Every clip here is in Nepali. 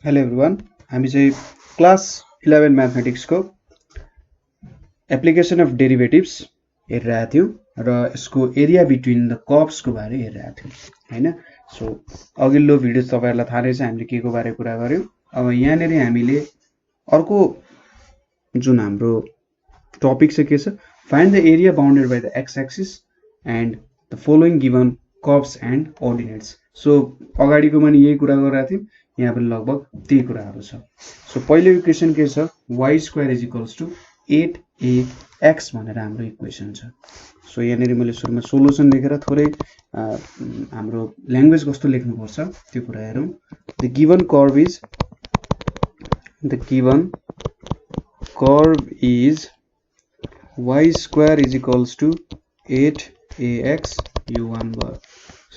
हेलो एभ्रिवान, हामी चाहिँ क्लास 11 म्याथमेटिक्सको एप्लिकेसन अफ डेरिभेटिभ्स हेरिरहेको थियौँ र यसको एरिया बिट्विन द कर्व्सको बारे हेरिरहेको थियौँ हैन। सो अघिल्लो भिडियो तपाईहरुलाई थाहा रहेछ हामीले के को बारे कुरा गर्यौँ। अब यहाँनेरि हामीले अर्को जुन हाम्रो टपिक चाहिँ के छ, find the area bounded by the X axis and the following given curves and ordinates. So अगाडिकोमा नि यही कुरा गरिरहेको थियौँ, यहाँ पनि लगभग त्यही कुराहरू छ। सो पहिलो इक्वेसन के छ, y square is equals to 8ax भनेर हाम्रो इक्वेसन छ। सो यहाँनिर मैले सुरुमा सोलुसन लेखेर थोरै हाम्रो ल्याङ्ग्वेज कस्तो लेख्नुपर्छ त्यो कुरा हेरौँ। The given curve is y square is equals to 8ax यो वान भयो।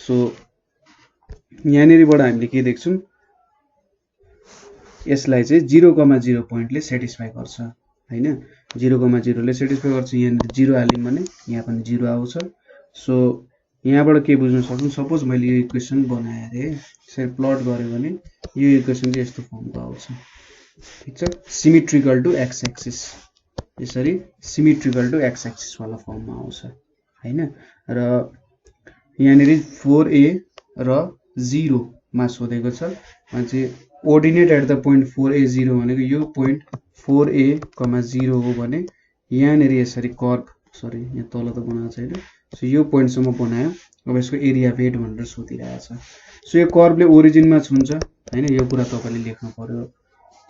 सो यहाँनिरबाट हामीले के देख्छौँ, यसलाई चाहिँ 0,0 पोइन्टले सेटिस्फाई गर्छ हैन। 0,0 ले सेटिस्फाई गर्छ। यहाँ 0 हाल्यौँ भने यहाँ पनि 0 आउँछ। सो यहाँबाट के बुझ्न सक्छौँ, सपोज मैले यो इक्वेसन बनाए अरे यसरी प्लट गर्यो भने यो इक्वेसन चाहिँ यस्तो फर्मको आउँछ, ठीक छ। सिमेट्रिकल टु एक्स एक्सिस, यसरी सिमेट्रिकल टु एक्स एक्सिस वाला फर्ममा आउँछ हैन। र यहाँनिर 4a र 0 मा सोधेको छ, मान्छे ordinate at the point 4a 0 भनेको यो पोइन्ट 4a, 0 हो भने यहाँनिर यसरी कर्भ, सरी यहाँ तल त बनाएको छैन। सो यो पोइन्टसम्म बनायो। अब यसको एरिया भेट भनेर सोधिरहेछ। सो यो कर्भले ओरिजिनमा छुन्छ हैन, यो कुरा तपाईले लेख्नु पर्यो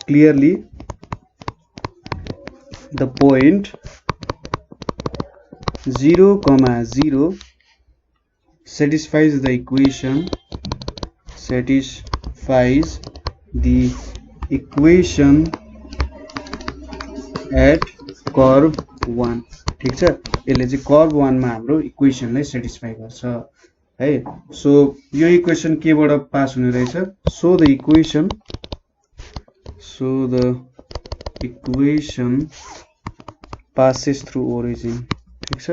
clearly. The point 0,0 satisfies the equation at curve 1, ठीक छ। यसले चाहिँ कर्भ 1 मा हाम्रो इक्वेसनलाई सेटिस्फाई गर्छ है। सो यो इक्वेसन केबाट पास हुने रहेछ, so the equation passes through origin, ठीक छ।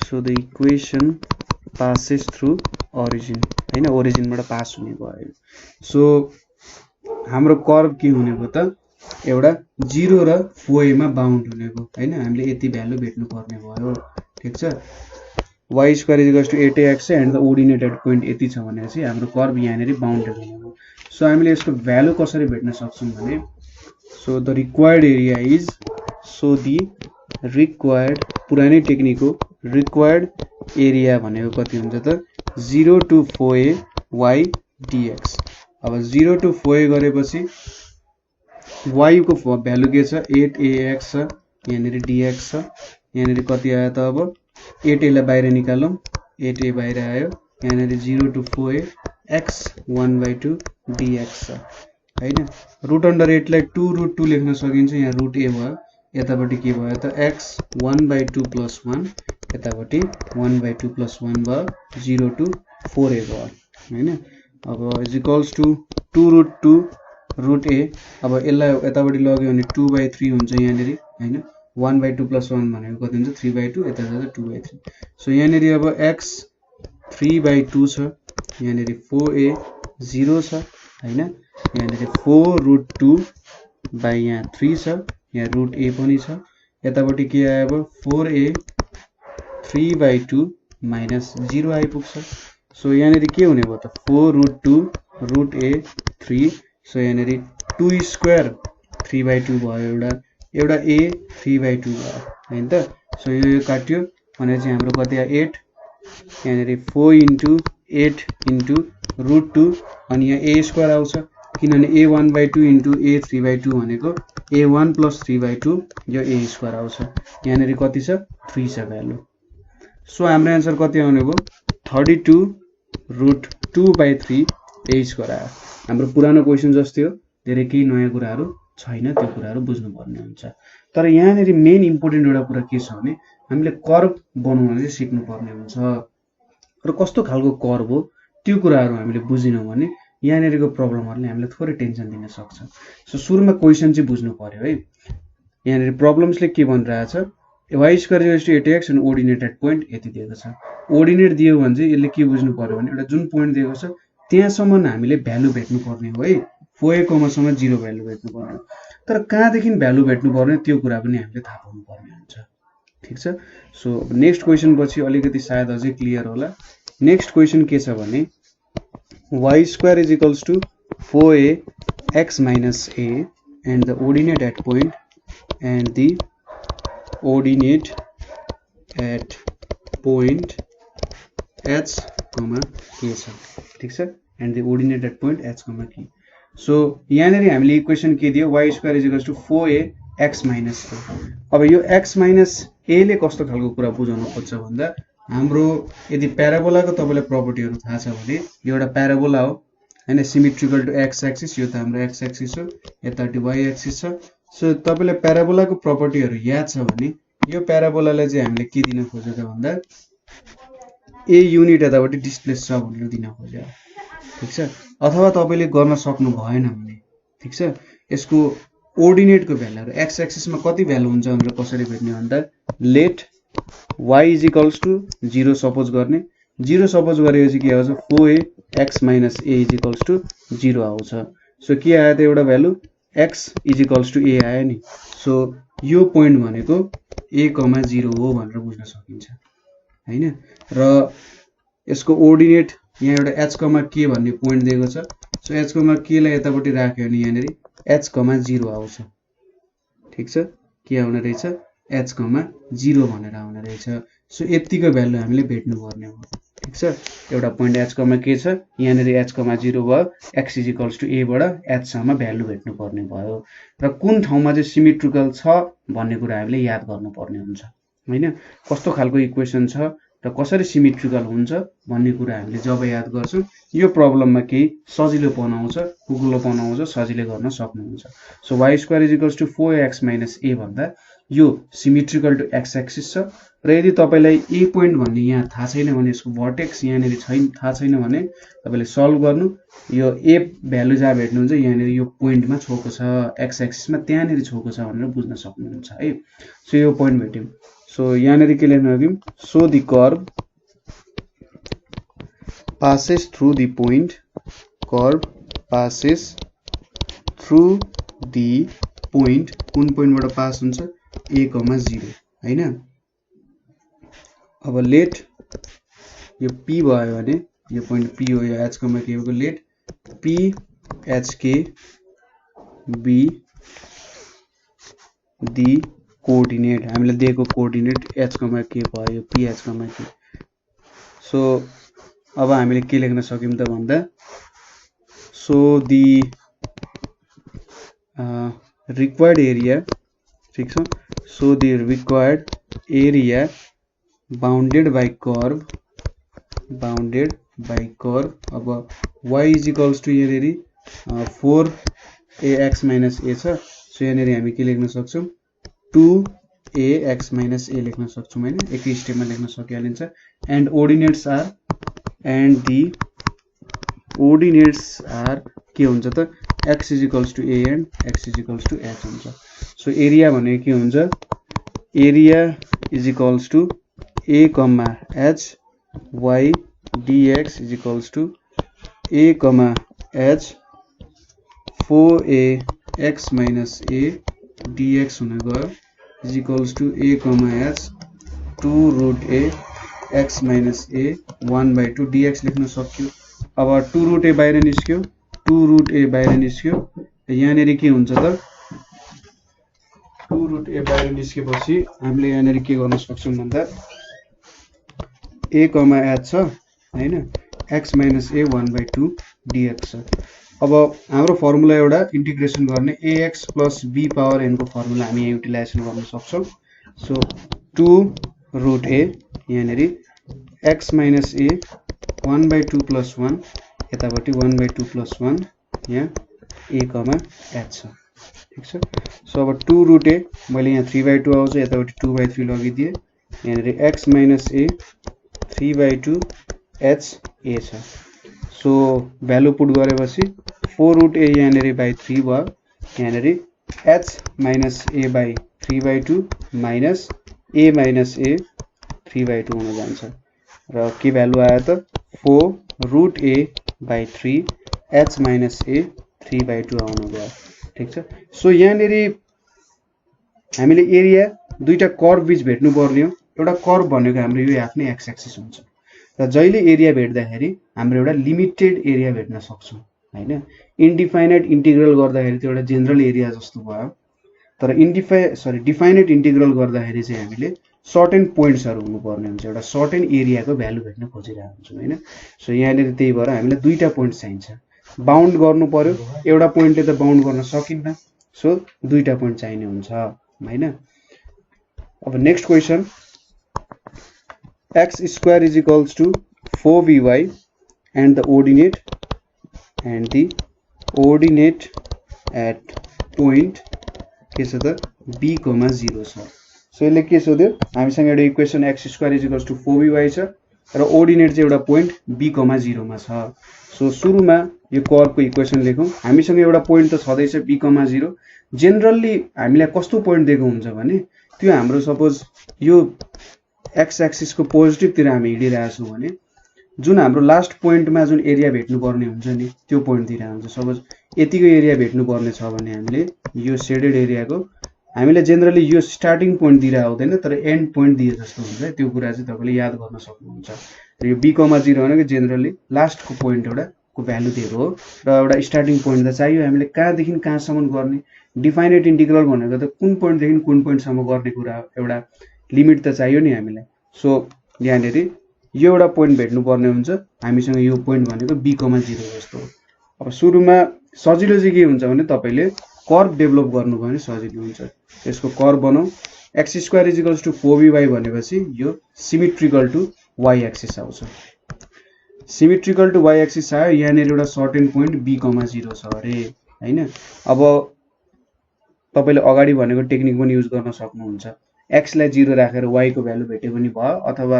So the equation passes through origin हैन, ओरिजिनबाट पास हुने भयो। सो हाम्रो कर्भ के हुने भयो त, एउटा 0 र 4a मा बाउन्ड हुने भयो हैन। हामीले यति भ्यालु भेट्नु पर्ने भयो, ठीक छ। y square is equals to 8ax and the ordinate at point यति छ भनेपछि हाम्रो कर्भ यहाँनेरि बाउन्डेड हुने भयो। सो हामीले यसको भ्यालु कसरी भेट्न सक्छौँ भने, so the required area is, so the required, पुरानै टेक्निक हो, रिक्वायर्ड एरिया भनेको कति हुन्छ त 0 to 4a y dx। अब 0 to 4a गरेपछि y को भ्यालु के छ 8ax छ, यहाँनिर dx छ, यहाँनिर कति आयो त, अब 8a लाई बाहिर निकालौँ, 8a बाहिर आयो, यहाँनिर 0 to 4a x 1/2 dx छ हैन। रुट अन्डर 8 लाई 2√2 लेख्न सकिन्छ, यहाँ रुट a भयो, यतापट्टि के भयो त x 1/2 + 1, यतापट्टि 1/2 + 1 भयो, 0 to 4a भयो हैन। अब is equals to 2√2 root a। अब यसलाई यतापट्टि लग्यो भने 2/3 हुन्छ यहाँनिर हैन। 1/2 + 1 भनेको कति हुन्छ 3/2, यता जाँदा 2/3। सो यहाँनिर अब x 3/2 छ, यहाँनिर 4a 0 छ हैन, यहाँनिर 4√2 बाइ यहाँ 3 छ, यहाँ रुट a पनि छ, यतापट्टि के आयो अब 4a 3/2 माइनस 0 आइपुग्छ। सो यहाँनिर के हुने भयो त 4√2 रुट a 3। सो यहाँनिर 2 स्क्वायर 3/2 भयो, एउटा a 3/2 भयो हैन त। सो यो काट्यो भने चाहिँ हाम्रो कति आयो 8, यहाँनिर 4 × 8 × √2 अनि यहाँ a स्क्वायर आउँछ, किनभने a 1/2 × a 3/2 भनेको a 1 + 3/2 यो a स्क्वायर आउँछ, यहाँनिर कति छ 3 छ भ्यालु। सो हाम्रो आन्सर कति आउने भयो 32√2/3 a स्क्वायर आयो। हाम्रो पुरानो क्वेसन जस्तै हो, धेरै केही नयाँ कुराहरू छैन, त्यो कुराहरू बुझ्नुपर्ने हुन्छ। तर यहाँनिर मेन इम्पोर्टेन्ट एउटा कुरा के छ भने हामीले कर्भ बनाउन चाहिँ सिक्नुपर्ने हुन्छ र कस्तो खालको कर्भ हो त्यो कुराहरू हामीले बुझिनौँ भने यहाँनिरको प्रब्लमहरूले हामीलाई थोरै टेन्सन दिन सक्छ। सो सुरुमा क्वेसन चाहिँ बुझ्नु पर्यो है। यहाँनिर प्रब्लम्सले के भनिरहेछ, y square is to 8ax and ordinate at point यति दिएको छ। ओर्डिनेट दियो भने चाहिँ यसले के बुझ्नु पर्यो भने एउटा जुन पोइन्ट दिएको छ त्यहाँसम्म हामीले भ्यालु भेट्नु पर्ने हो है। 4a, 0 भ्यालु भेट्नु पर्ने। तर कहाँदेखि भ्यालु भेट्नु पर्ने त्यो कुरा पनि हामीले थाहा पाउनु पर्ने हुन्छ। ठीक छ। सो नेक्स्ट क्वेसन पछि अलिकति सायद अझै क्लियर होला। नेक्स्ट क्वेसन के छ भने y square is equals to 4a x minus a and the ordinate at point and the ordinate at point h comma k छ। ठीक छ। and the ordinate at point h comma k। So यहाँनिर हामीले इक्वेसन के दियो y square is equals to 4a x minus a। अब यो x minus a ले कस्तो खालको कुरा बुझाउन खोज्छ भन्दा हाम्रो यदि प्याराबोलाको तपाईलाई प्रपर्टीहरु थाहा छ भने यो एउटा प्याराबोला हो हैन, सिमेट्रिकल टु x एक्सिस, यो त हाम्रो x एक्सिस हो, यतापट्टि y एक्सिस छ। सो तपाईलाई प्याराबोलाको प्रपर्टीहरु याद छ भने यो प्याराबोलालाई चाहिँ हामीले के दिन खोजेको भन्दा a युनिट यतापट्टि डिस्प्लेस छ भनेर दिन खोजेको। ठीक छ। अथवा तपाईले गर्न सक्नु भएन भने ठीक छ यसको ओर्डिनेटको भ्यालुहरु x एक्सिसमा कति भ्यालु हुन्छ भनेर कसरी भेट्ने भन्दा let y is equals to 0 suppose गर्ने। 0 सपोज गरेपछि के आउँछ 4a x minus a is equals to 0 आउँछ। सो के आयो त एउटा value x is equals to a आयो नि। सो यो पोइन्ट भनेको a, 0 हो भनेर बुझ्न सकिन्छ हैन। र यसको ओर्डिनेट यहाँ एउटा h, k भन्ने पोइन्ट दिएको छ। सो h, k लाई यतापट्टि राख्यो भने यहाँनेरि h, 0 आउँछ। ठीक छ। के आउने रहेछ h, 0 भनेर आउने रहेछ। सो यतिको भ्यालु हामीले भेट्नु पर्ने हो। ठीक छ। एउटा पोइन्ट h, k छ, यहाँनेरि h, 0 भयो, x is equals to a बाट h सम्म भ्यालु भेट्नु पर्ने भयो। र कुन ठाउँमा चाहिँ सिमेट्रिकल छ भन्ने कुरा हामीले याद गर्नु पर्ने हुन्छ हैन। कस्तो खालको इक्वेसन छ र कसरी सिमेट्रिकल हुन्छ भन्ने कुरा हामीले जब याद गर्छौं यो प्रब्लममा केही सजिलोपन आउँछ, खुकुलोपन आउँछ, सजिलै गर्न सक्नुहुन्छ। So y square is equals to 4x minus a भन्दा यो सिमेट्रिकल टु x एक्सिस छ। र यदि तपाईलाई a पोइन्ट भन्ने यहाँ थाहा छैन भने यसको भर्टेक्स यहाँनेरि छैन, थाहा छैन भने तपाईले सल्भ गर्नु। यो a भ्यालु जहाँ भेट्नुहुन्छ यहाँनेरि यो पोइन्टमा छोको छ, x एक्सिसमा त्यहाँनेरि छोको छ भनेर बुझ्न सक्नुहुन्छ है। सो यो पोइन्ट भेट्यौं। सो यहाँनेरि के लेख्न सक्यौं so the curve passes through the point, curve passes through the point, कुन पोइन्टबाट पास हुन्छ a, 0 हैन। अब लेट यो p भयो भने यो पोइन्ट p हो, यो h, k को let p h k be the coordinate, हामीले दिएको कोअर्डिनेट h, k भयो, यो p h, k। सो अब हामीले के लेख्न सक्यौं त भन्दा सो दी रिक्वायर्ड एरिया, ठीक छ, so the required area bounded by curve, bounded by curve. अब y इज इक्वल्स टु यहाँनेरि 4ax minus a छ। सो यहाँनेरि हामी के लेख्न सक्छौं 2ax minus a लेख्न सक्छौं हैन, एकै स्टेपमा लेख्न सकिहालिन्छ। And ordinates are, and the ordinates are के हुन्छ त x is equals to a and x is equals to h हुन्छ। सो एरिया भनेको के हुन्छ area is equals to a, h y dx is equals to a, h 4ax minus a dx हुन गयो is equals to a, h 2 root a x minus a 1/2 dx लेख्न सक्यो। अब 2 root a बाहिर निस्क्यो, 2 root a बाहिर निस्क्यो, यहाँनेरि के हुन्छ त 2 root a बाहिर निस्केपछि हामीले यहाँनेरि के गर्न सक्छौं भन्दा a, h छ हैन, x minus a 1/2 dx छ। अब हाम्रो फर्मुला एउटा इन्टिग्रेसन गर्ने ax plus b power n को फर्मुला हामी यहाँ युटिलाइजेसन गर्न सक्छौं। सो 2 root a यहाँनेरि x minus a 1/2 plus 1 यतापट्टि 1/2 plus 1 यहाँ a, h छ। ठीक छ। सो अब 2 root a मैले यहाँ 3/2 आउँछ, यतापट्टि 2/3 लगिदिए, यहाँनेरि x minus a 3/2 h a छ। सो भ्यालु पुट गरेपछि 4 root a यहाँनेरि by 3 भयो, यहाँनेरि h minus a by 3/2 minus a minus a 3/2 हुन जान्छ। र के भ्यालु आयो त 4 root a by 3 h minus a 3/2 आउनु भयो ठीक छ। सो यहाँनेरि हामीले एरिया दुईटा कर्व बीच भेट्नु पर्ने हो। एउटा कर्व भनेको हाम्रो यो आफ्नै एक्स एक्सिस हुन्छ र जहिले एरिया भेट्दाखेरि हाम्रो एउटा लिमिटेड एरिया भेट्न सक्छौं हैन। इन्डिफाइनाइट इन्टिग्रल गर्दाखेरि त्यो एउटा जेनरल एरिया जस्तो भयो, तर डिफाइनाइट इन्टिग्रल गर्दाखेरि चाहिँ हामीले सर्टेन पोइन्ट्सहरु हुनुपर्ने हुन्छ, एउटा सर्टेन एरियाको भ्यालु भेट्न खोजिरहेको हुन्छौं हैन। सो यहाँनेरि त्यही भएर हामीलाई दुईटा पोइन्ट चाहिन्छ, बाउन्ड गर्नु पर्यो, एउटा पोइन्टले त बाउन्ड गर्न सकिन्न, सो दुईटा पोइन्ट चाहिने हुन्छ हैन। अब next question, x square is equals to 4by and the ordinate at point के छ त b, 0 छ। सो यसले के सोध्यो, हामीसँग एउटा equation x square is equals to 4by छ र ओर्डिनेट चाहिँ एउटा पोइन्ट b, 0 मा छ। सो सुरुमा यो कर्वको इक्वेसन लेखौं। हामीसँग एउटा पोइन्ट त छदैछ b, 0। जेनरली हामीलाई कस्तो पोइन्ट दिएको हुन्छ भने त्यो हाम्रो सपोज यो एक्स एक्सिस को पोजिटिभ तिर हामी हिडिरहेको छौं भने जुन हाम्रो लास्ट पोइन्टमा जुन एरिया भेट्नु पर्ने हुन्छ नि त्यो पोइन्ट तिर हुन्छ। सपोज यतिको एरिया भेट्नु पर्ने छ भने हामीले यो शेडेड एरियाको हामीले जेनरली यो स्टार्टिङ पोइन्ट दिएर आउँदैन, तर एन्ड पोइन्ट दिए जस्तो हुन्छ। त्यो कुरा चाहिँ तपाईले याद गर्न सक्नुहुन्छ। र यो b, 0 भनेको जेनरली लास्ट को पोइन्ट एउटा को भ्यालु दिएको हो र एउटा स्टार्टिङ पोइन्ट त चाहियो हामीले कहाँदेखि कहाँसम्म गर्ने। डिफाइनाइट इन्टिग्रल भनेको त कुन पोइन्टदेखि कुन पोइन्टसम्म गर्ने कुरा, एउटा लिमिट त चाहियो नि हामीलाई। सो यहाँनेरि यो एउटा पोइन्ट भेट्नु पर्ने हुन्छ, हामीसँग यो पोइन्ट भनेको b, 0 जस्तो हो। अब सुरुमा सजिलो चाहिँ के हुन्छ भने तपाईले कर्व डेभलप गर्नुभयो भने सजिलो हुन्छ। यसको कर्व बनाऊ। x square is equals to 4by भनेपछि यो सिमेट्रिकल टु y एक्सिस आउँछ। सिमेट्रिकल टु y एक्सिस आयो, यहाँनेरि एउटा सर्टेन पोइन्ट b, 0 छ अरे हैन। अब तपाईले अगाडि भनेको टेक्निक पनि युज गर्न सक्नुहुन्छ। x लाई 0 राखेर y को भ्यालु भेटे पनि भयो, अथवा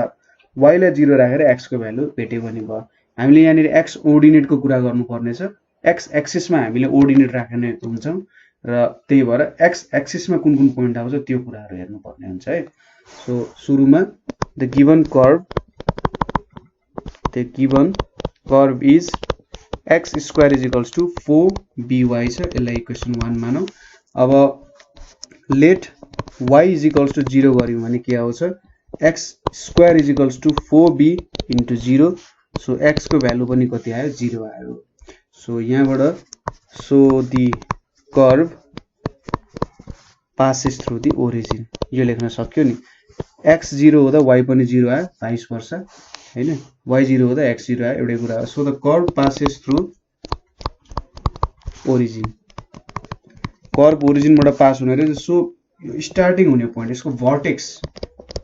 y लाई 0 राखेर x को भ्यालु भेटे पनि भयो। हामीले यहाँनेरि x ओर्डिनेट को कुरा गर्नुपर्ने छ। x एक्सिस मा हामीले ओर्डिनेट राख्ने हुन्छौं र त्यही भएर x एक्सिस मा कुन कुन पोइन्ट आउँछ त्यो कुराहरु हेर्नु पर्ने हुन्छ है। सो सुरुमा the given curve is x square is equals to 4by छ। यसलाई इक्वेसन 1 मानौ। अब late y is equals to 0 गर्यौं भने के आउँछ, x square is equals to 4b into 0। So x को भ्यालु पनि कति आयो, 0 आयो। सो यहाँबाट so the curve passes through the origin यो लेख्न सक्यो नि। x 0 हुँदा y पनि 0 आयो, भाइस वर्सा हैन। y 0 हुँदा x 0 आयो, एउटै कुरा हो। So the curve passes through origin, curve ओरिजिनबाट पास हुने रहेछ। सो यो स्टार्टिङ हुने पोइन्ट, यसको भर्टेक्स,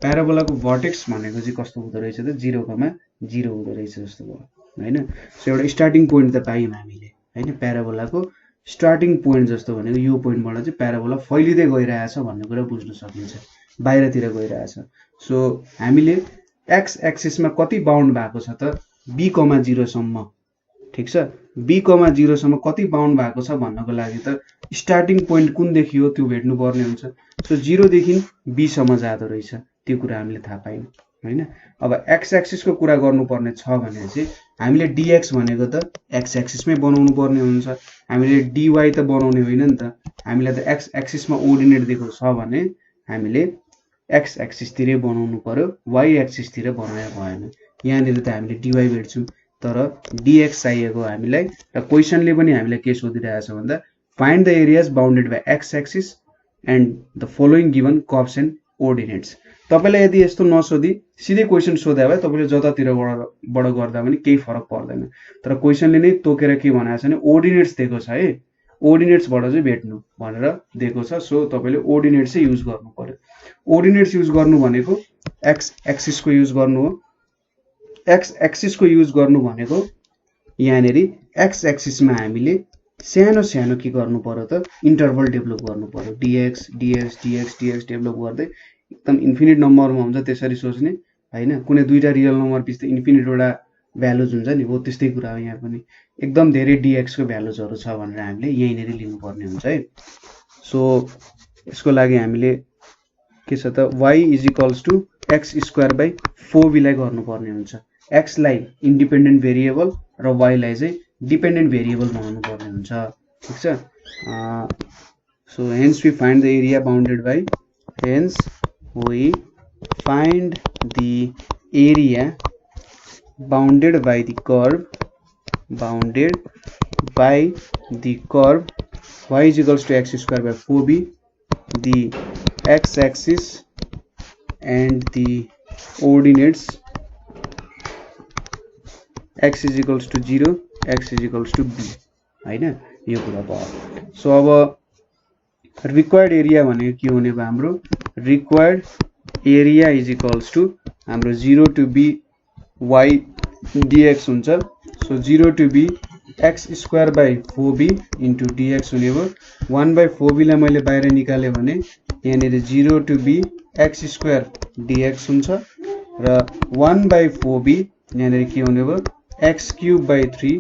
प्याराबोलाको भर्टेक्स भनेको चाहिँ कस्तो हुँदो रहेछ त 0,0 हुँदो रहेछ जस्तो भयो हैन। सो एउटा स्टार्टिङ पोइन्ट त पायौं हामीले हैन। प्याराबोलाको स्टार्टिङ पोइन्ट जस्तो भनेको यो पोइन्टबाट चाहिँ प्याराबोला फैलिदै गइरहेछ भन्ने कुरा बुझ्न सकिन्छ, बाहिरतिर गइरहेछ। सो हामीले एक्स एक्सिसमा कति बाउन्ड भएको छ त b, 0 सम्म, ठीक छ। b, 0 सम्म कति बाउन्ड भएको छ भन्नको लागि त स्टार्टिङ पोइन्ट कुन देखि हो त्यो भेट्नु पर्ने हुन्छ। सो 0 देखि b सम्म जाँदो रहेछ, त्यो कुरा हामीले थाहा पायौं हैन। अब x एक्सिस को कुरा गर्नुपर्ने छ भने चाहिँ हामीले dx भनेको त x एक्सिसमै बनाउनु पर्ने हुन्छ। हामीले dy त बनाउने होइन नि त, हामीलाई त x एक्सिसमा ओर्डिनेट दिएको छ भने हामीले x एक्सिस तिरै बनाउनु पर्यो, y एक्सिस तिर बनाए भएन। यहाँनिर त हामीले dy भेट्छौं, तर dx चाहिएको हामीलाई। र क्वेशनले पनि हामीलाई के सोधिरहेछ भन्दा find the areas bounded by x axis and the following given curves and ordinates. तपाईलाई यदि यस्तो नसोधी सिधै क्वेशन सोध्या भए तपाईले जतातिरबाट गर्दा पनि केही फरक पर्दैन, तर क्वेशनले नै तोकेर के भनेको छ भने ओर्डिनेट्स दिएको छ है, ओर्डिनेट्सबाट चाहिँ भेट्नु भनेर दिएको छ। सो तपाईले ओर्डिनेट्स चाहिँ युज गर्नु पर्यो। ओर्डिनेट्स युज गर्नु भनेको x एक्सिस को युज गर्नु हो। x एक्सिस को युज गर्नु भनेको यहाँनेरि x एक्सिसमा हामीले सानो सानो के गर्नु पर्यो त इन्टरभल डेभलप गर्नु पर्यो। dx dx dx dx develop गर्दै एकदम इन्फिनिट नम्बरमा हुन्छ त्यसरी सोच्ने हैन। कुनै दुईटा रियल नम्बर बिच त इन्फिनिट वटा भ्यालुज हुन्छ नि, हो त्यस्तै कुरा हो। यहाँ पनि एकदम धेरै dx को भ्यालुजहरु छ भनेर हामीले यहीँनेरि लिनु पर्ने हुन्छ है। सो यसको लागि हामीले के छ त y is equals to x square by 4b लाई गर्नुपर्ने हुन्छ। x लाई इन्डिपेन्डेन्ट भेरिएबल र y लाई चाहिँ डिपेन्डेन्ट भेरिएबल बनाउनु पर्ने हुन्छ ठीक छ so hence we find the area bounded by hence we find the area bounded by the curve y is equals to x square by 4b the x-axis and the ordinates x is equals to 0 x is equals to b हैन यो कुरा भयो सो अब रिक्वायर्ड एरिया भनेको के हुने भयो हाम्रो required area is equals to हाम्रो 0 to b y dx हुन्छ so 0 to b x square by 4b into dx हुने भयो 1 बाइ 4b लाई मैले बाहिर निकाले भने यहाँनिर 0 to b x square dx हुन्छ र 1 बाइ 4b यहाँनिर के हुने भयो x cube by 3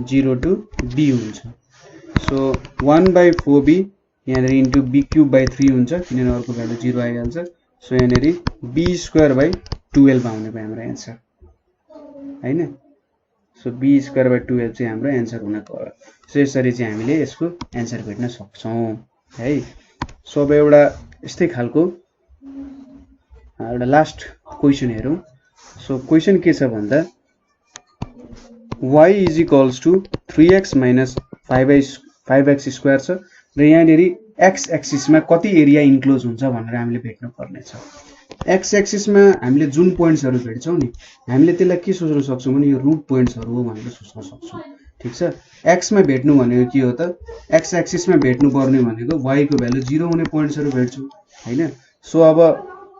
0 to b हुन्छ सो 1 बाइ 4b यहाँनिर इन्टु b क्यूब बाइ 3 हुन्छ किनभने अर्को भ्यालु 0 आइहाल्छ सो यहाँनिर b स्क्वायर बाइ 12 आउने भयो हाम्रो एन्सर हैन सो b स्क्वायर बाइ 12 चाहिँ हाम्रो एन्सर हुन गयो सो यसरी चाहिँ हामीले यसको एन्सर भेट्न सक्छौं है सो अब एउटा यस्तै खालको एउटा लास्ट क्वेशन हेरौं सो क्वेशन के छ भन्दा y is equals to 3x minus 5x square छ र यहाँनिर x एक्सिस मा कति एरिया इन्क्लोज हुन्छ भनेर हामीले भेट्नु पर्ने छ x एक्सिस मा हामीले जुन पोइन्ट्सहरु भेट्छौं नि हामीले त्यसलाई के सोच्न सक्छौं भने यो रुट पोइन्ट्सहरु हो भनेर सोच्न सक्छौं ठीक छ x मा भेट्नु भनेको के हो त x एक्सिस मा भेट्नु पर्ने भनेको y को भ्यालु 0 हुने पोइन्ट्सहरु भेट्छौं हैन सो अब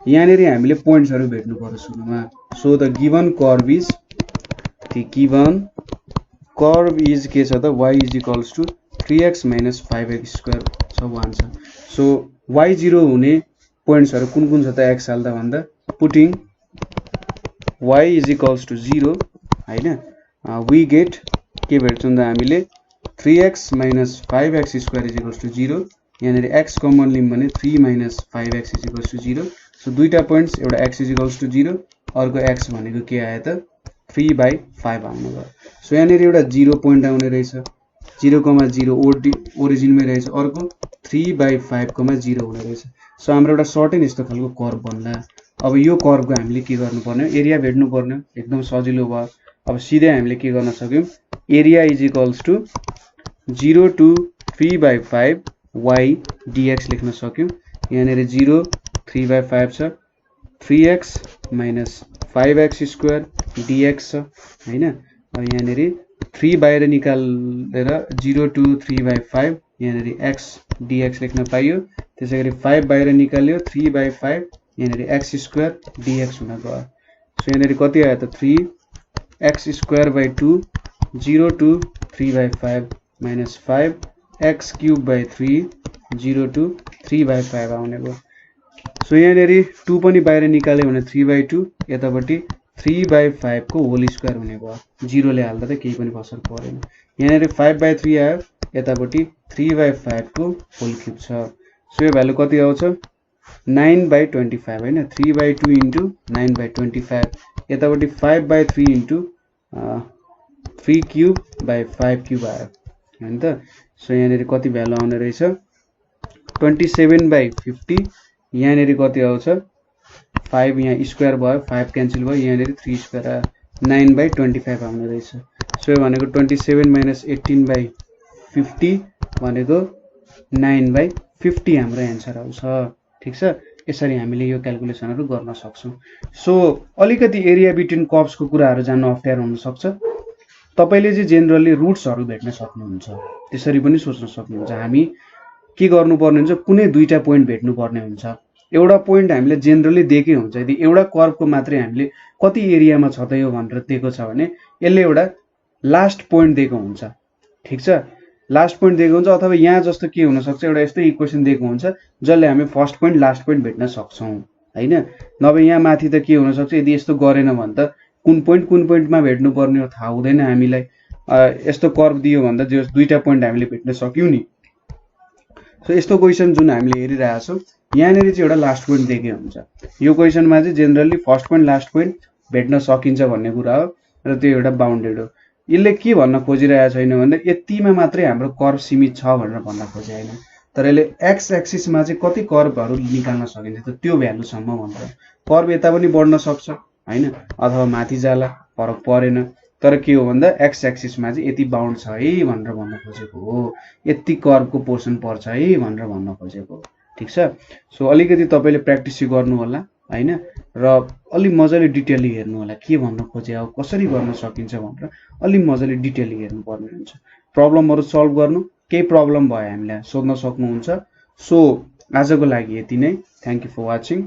यहाँनिर हामीले पोइन्ट्सहरु भेट्नु पर्यो सुरुमा so the given curve is the given curve is के छ त y is equals to 3x minus 5x square छ 1 छ so y0 हुने पोइन्ट्सहरु कुन कुन छ त x हाल्दा भन्दा putting y is equals to 0 हैन we get के भेट्छौं त हामीले 3x minus 5x square is equals to 0 यहाँनिर x कमन लियौं भने 3 minus 5x is equals to 0 so दुईटा पोइन्ट्स एउटा x is equals to 0 अर्को x भनेको के आयो त 3 by 5 आउने भयो सो यहाँनिर एउटा 0 पोइन्ट आउने रहेछ 0,0 ओरिजिन मै रहेछ अर्को 3 by 5, 0 हुने रहेछ सो हाम्रो एउटा सर्ट एन्ड यस्तो खालको कर्व बन्ला अब यो कर्वको हामीले के गर्नु पर्ने एरिया भेट्नु पर्ने एकदम सजिलो भयो अब सिधै हामीले के गर्न सक्यौं area is equals to 0 to 3 by 5 y dx लेख्न सक्यौं यहाँनिर 0 3 by 5 छ 3x minus 5x square dx छ हैन अब यहाँनिर 3 बाहिर निकालेर 0 to 3 by 5 यहाँनिर x dx लेख्न पाइयो त्यसैगरी 5 बाहिर निकाल्यो 3 by 5 यहाँनिर x square dx हुन गयो सो यहाँनिर कति आयो त 3x square by 2 0 to 3 by 5 minus 5 x cube by 3 0 to 3 by 5 आउने भयो सो यहाँनिर 2 पनि बाहिर निकाल्यो भने 3 by 2 यतापट्टि 3 by 5 को होल स्क्वायर हुने भयो 0 ले हाल्दा त केही पनि फरक परेन यहाँनिर 5 by 3 आयो यतापट्टि 3 by 5 को होल क्यूब छ सो यो भ्यालु कति आउँछ 9 by 25 हैन 3 by 2 into 9 by 25 यतापट्टि 5 by 3 into 3 cube by 5 cube आयो हैन त सो यहाँनिर कति भ्यालु आउने रहेछ 27 by 50 यहाँनिर कति आउँछ 5 यहाँ स्क्वायर भयो 5 क्यान्सल भयो यहाँनिर 3 स्क्वायर आयो 9 by 25 आउने रहेछ सो यो भनेको 27 minus 18 by 50 भनेको 9 by 50 हाम्रो एन्सर आउँछ ठीक छ यसरी हामीले यो क्याल्कुलेसनहरु गर्न सक्छौं सो अलिकति एरिया बिट्विन कर्व्स को कुराहरु जान्न अप्ठ्यारो हुन सक्छ तपाईले चाहिँ जनरली रुट्सहरु भेट्न सक्नुहुन्छ त्यसरी पनि सोच्न सक्नुहुन्छ हामी के गर्नुपर्ने हुन्छ कुनै दुईटा पोइन्ट भेट्नु पर्ने हुन्छ एउटा पोइन्ट हामीले जनरली दिएकै हुन्छ यदि एउटा कर्वको मात्रै हामीले कति एरियामा छ त यो भनेर दिएको छ भने यसले एउटा लास्ट पोइन्ट दिएको हुन्छ ठीक छ लास्ट पोइन्ट दिएको हुन्छ अथवा यहाँ जस्तो के हुन सक्छ एउटा यस्तो इक्वेसन दिएको हुन्छ जसले हामी फर्स्ट पोइन्ट लास्ट पोइन्ट भेट्न सक्छौं हैन नभए यहाँ माथि त के हुन सक्छ यदि यस्तो गरेन भने त कुन पोइन्टमा भेट्नु पर्ने हो थाहा हुँदैन हामीलाई यस्तो कर्व दियो भन्दा जो दुईटा पोइन्ट हामीले भेट्न सक्यौं नि सो यस्तो क्वेशन जुन हामीले हेरिरहेका छौं यहाँनिर चाहिँ एउटा लास्ट पोइन्ट दिएकै हुन्छ यो क्वेशनमा चाहिँ generally first point last point भेट्न सकिन्छ भन्ने कुरा हो र त्यो एउटा बाउन्डेड हो यसले के भन्न खोजिरहेको छैन भन्दा यतिमा मात्रै हाम्रो कर्व सीमित छ भनेर भन्न खोजे होइन, तर यसले एक्स एक्सिसमा चाहिँ कति कर्वहरू निकाल्न सकिन्छ त त्यो भ्यालुसम्म भन्छ। कर्व यता पनि बढ्न सक्छ होइन, अथवा माथि जाला, फरक परेन, तर के हो भन्दा एक्स एक्सिसमा चाहिँ यति बााउन्ड छ है भनेर भन्न खोजेको हो, यति कर्वको पोर्सन पर्छ है भनेर भन्न खोजेको हो। ठिक छ। सो अलिकति तपाईँले प्र्याक्टिस गर्नु होला होइन, र अलिक मजाले डिटेलली हेर्नु होला के भन्न खोजे हो, कसरी गर्न सकिन्छ भनेर अलिक मजाले डिटेलली हेर्नुपर्ने हुन्छ। प्रब्लमहरू सल्भ गर्नु, केही प्रब्लम भयो हामीलाई सोध्न सक्नुहुन्छ। सो आजको लागि यति नै। Thank you for watching.